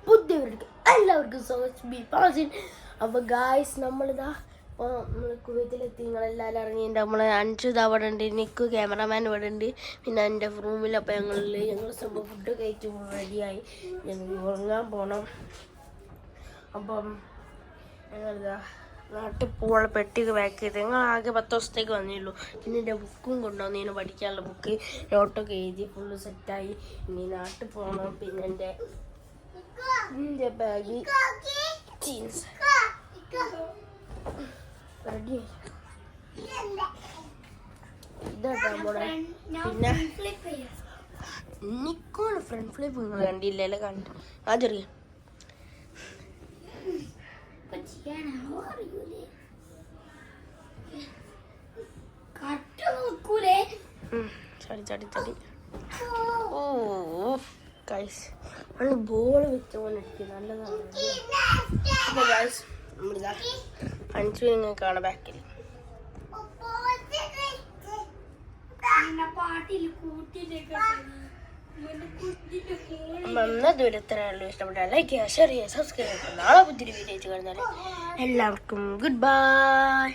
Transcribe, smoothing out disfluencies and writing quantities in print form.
പുതിയ വീഡിയോക്ക് എല്ലാവർക്കും സ്വാഗതം. അപ്പോൾ ഗായ്സ് നമ്മളിതാ ഇപ്പോൾ നമ്മൾ കുവൈത്തിലെത്തി. നിങ്ങളെല്ലാവരും ഇറങ്ങിയിട്ട് നമ്മൾ 5 തവണ ഉണ്ട്. നിക്ക് ക്യാമറമാൻ ഇവിടെ ഉണ്ട്. പിന്നെ എൻ്റെ റൂമിൽ അപ്പോൾ ഞങ്ങൾ സംഭവം ഫുഡ് കഴിച്ച് റെഡിയായി. ഞങ്ങൾ ഉറങ്ങാൻ പോകണം. അപ്പം ഞങ്ങളിതാ നാട്ടിൽ പോകാനുള്ള പെട്ടിക്ക് പാക്ക് ചെയ്ത് ഞങ്ങൾ ആകെ 10 ദിവസത്തേക്ക് വന്നിട്ടുള്ളൂ. പിന്നെ എൻ്റെ ബുക്കും കൊണ്ടുവന്നു, പഠിക്കാനുള്ള ബുക്ക് നോട്ടൊക്കെ എഴുതി ഫുള്ള് സെറ്റായി. ഇനി നാട്ടിൽ പോകണം. പിന്നെ എൻ്റെ ബാഗ് ജീൻസ് റെഡി ഇതാട്ടോ നമ്മുടെ. പിന്നെ നിക്കോണ് ഫ്രണ്ട് ഫ്ലിപ്പ് നിങ്ങൾ കണ്ടില്ലല്ലേ? കണ്ടു അതറിയാം. ചടി ഓ ഗൈസ് ബോൾ വെച്ചോണ്ടിരിക്കും. നല്ലതാണ്. അപ്പോൾ ഗൈസ് നമ്മളിതാ 5 നിങ്ങൾക്ക് കാണാം ബാക്കിൽ. ദൂരത്തിനുള്ളൂ. ഇഷ്ടപ്പെട്ടാൽ ലൈക്ക് ചെയ്യുക, ഷെയർ ചെയ്യുക, സബ്സ്ക്രൈബ് ചെയ്യുക. നാളെ പുതിയൊരു വീഡിയോ കാണുന്നത് എല്ലാവർക്കും ഗുഡ് ബൈ.